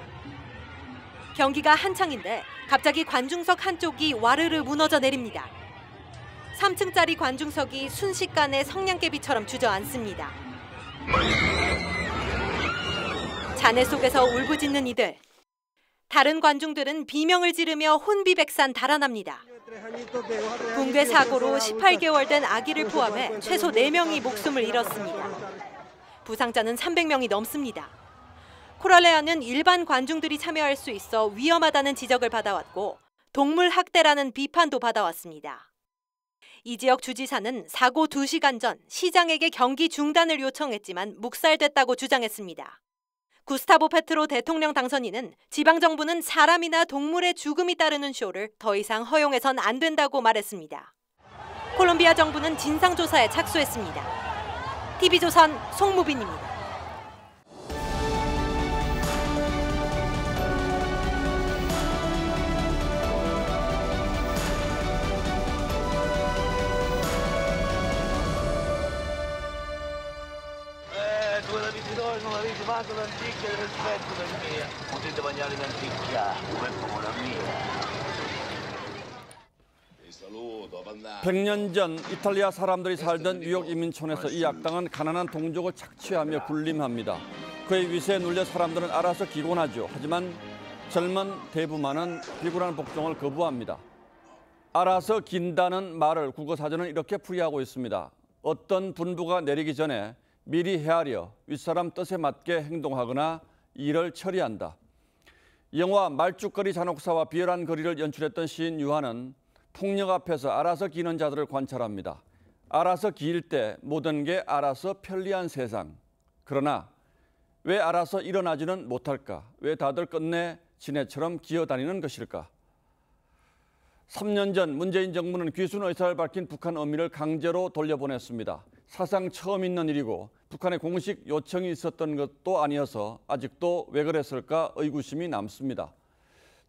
경기가 한창인데 갑자기 관중석 한쪽이 와르르 무너져 내립니다. 3층짜리 관중석이 순식간에 성냥개비처럼 주저앉습니다. 잔해 속에서 울부짖는 이들. 다른 관중들은 비명을 지르며 혼비백산 달아납니다. 붕괴 사고로 18개월 된 아기를 포함해 최소 4명이 목숨을 잃었습니다. 부상자는 300명이 넘습니다. 코랄레아는 일반 관중들이 참여할 수 있어 위험하다는 지적을 받아왔고 동물 학대라는 비판도 받아왔습니다. 이 지역 주지사는 사고 2시간 전 시장에게 경기 중단을 요청했지만 묵살됐다고 주장했습니다. 구스타보 페트로 대통령 당선인은 지방정부는 사람이나 동물의 죽음이 따르는 쇼를 더 이상 허용해선 안 된다고 말했습니다. 콜롬비아 정부는 진상조사에 착수했습니다. TV조선 송무빈입니다. Quando l'antica il rispetto del mio, potete bagnare l'antica come la mia. 100년 전 이탈리아 사람들이 살던 뉴욕 이민촌에서 이 악당은 가난한 동족을 착취하며 군림합니다. 그의 위세에 눌려 사람들은 알아서 기곤하죠. 하지만 젊은 대부만은 비굴한 복종을 거부합니다. 알아서 긴다는 말을 국어사전은 이렇게 풀이하고 있습니다. 어떤 분부가 내리기 전에 미리 헤아려 윗사람 뜻에 맞게 행동하거나 일을 처리한다. 영화 말죽거리 잔혹사와 비열한 거리를 연출했던 시인 유한은 폭력 앞에서 알아서 기는 자들을 관찰합니다. 알아서 기일 때 모든 게 알아서 편리한 세상. 그러나 왜 알아서 일어나지는 못할까? 왜 다들 끝내 지네처럼 기어다니는 것일까? 3년 전 문재인 정부는 귀순 의사를 밝힌 북한 어민을 강제로 돌려보냈습니다. 사상 처음 있는 일이고 북한의 공식 요청이 있었던 것도 아니어서 아직도 왜 그랬을까 의구심이 남습니다.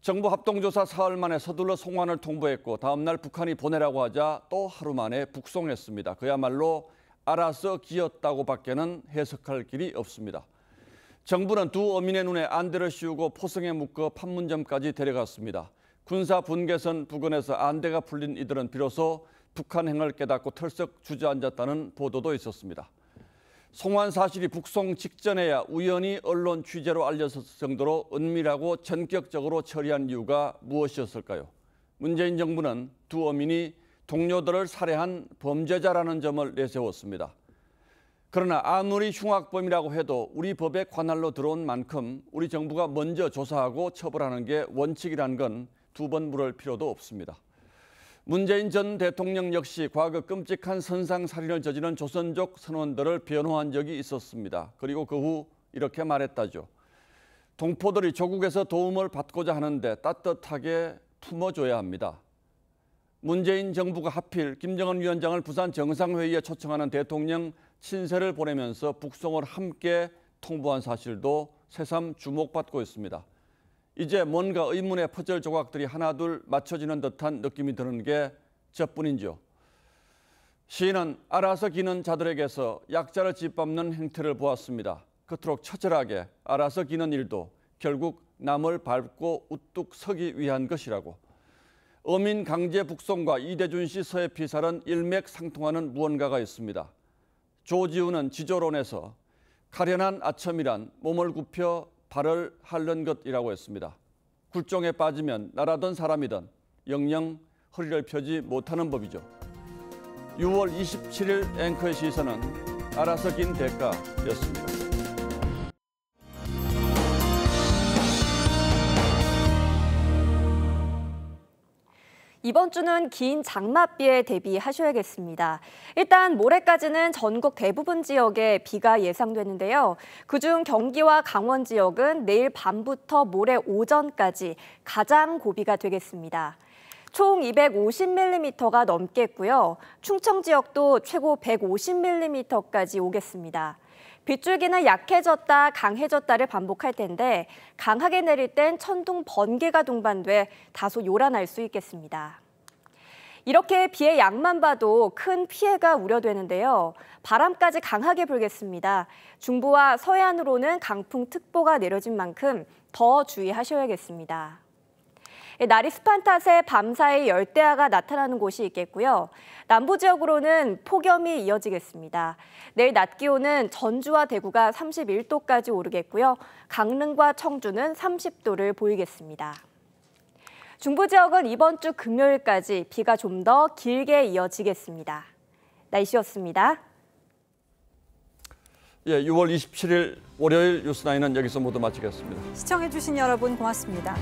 정부 합동조사 사흘 만에 서둘러 송환을 통보했고 다음 날 북한이 보내라고 하자 또 하루 만에 북송했습니다. 그야말로 알아서 기었다고 밖에는 해석할 길이 없습니다. 정부는 두 어민의 눈에 안대를 씌우고 포승에 묶어 판문점까지 데려갔습니다. 군사 분계선 부근에서 안대가 풀린 이들은 비로소 북한행을 깨닫고 털썩 주저앉았다는 보도도 있었습니다. 송환 사실이 북송 직전에야 우연히 언론 취재로 알려졌을 정도로 은밀하고 전격적으로 처리한 이유가 무엇이었을까요? 문재인 정부는 두 어민이 동료들을 살해한 범죄자라는 점을 내세웠습니다. 그러나 아무리 흉악범이라고 해도 우리 법의 관할로 들어온 만큼 우리 정부가 먼저 조사하고 처벌하는 게 원칙이라는 건 두 번 물을 필요도 없습니다. 문재인 전 대통령 역시 과거 끔찍한 선상살인을 저지른 조선족 선원들을 변호한 적이 있었습니다. 그리고 그 후 이렇게 말했다죠. 동포들이 조국에서 도움을 받고자 하는데 따뜻하게 품어줘야 합니다. 문재인 정부가 하필 김정은 위원장을 부산 정상회의에 초청하는 대통령 친세를 보내면서 북송을 함께 통보한 사실도 새삼 주목받고 있습니다. 이제 뭔가 의문의 퍼즐 조각들이 하나둘 맞춰지는 듯한 느낌이 드는 게 저뿐인지요. 시인은 알아서 기는 자들에게서 약자를 짓밟는 행태를 보았습니다. 그토록 처절하게 알아서 기는 일도 결국 남을 밟고 우뚝 서기 위한 것이라고. 어민 강제 북송과 이대준 씨 서해 피살은 일맥상통하는 무언가가 있습니다. 조지우는 지조론에서 가련한 아첨이란 몸을 굽혀 발을 핥는 것이라고 했습니다. 굴종에 빠지면 나라든 사람이든 영영 허리를 펴지 못하는 법이죠. 6월 27일 앵커의 시선은 알아서 긴 대가였습니다. 이번 주는 긴 장맛비에 대비하셔야겠습니다. 일단 모레까지는 전국 대부분 지역에 비가 예상되는데요. 그중 경기와 강원 지역은 내일 밤부터 모레 오전까지 가장 고비가 되겠습니다. 총 250mm가 넘겠고요. 충청 지역도 최고 150mm까지 오겠습니다. 빗줄기는 약해졌다 강해졌다를 반복할 텐데 강하게 내릴 땐 천둥 번개가 동반돼 다소 요란할 수 있겠습니다. 이렇게 비의 양만 봐도 큰 피해가 우려되는데요. 바람까지 강하게 불겠습니다. 중부와 서해안으로는 강풍특보가 내려진 만큼 더 주의하셔야겠습니다. 날이 습한 탓에 밤사이 열대야가 나타나는 곳이 있겠고요. 남부 지역으로는 폭염이 이어지겠습니다. 내일 낮 기온은 전주와 대구가 31도까지 오르겠고요. 강릉과 청주는 30도를 보이겠습니다. 중부 지역은 이번 주 금요일까지 비가 좀 더 길게 이어지겠습니다. 날씨였습니다. 예, 6월 27일 월요일 뉴스9는 여기서 모두 마치겠습니다. 시청해주신 여러분 고맙습니다.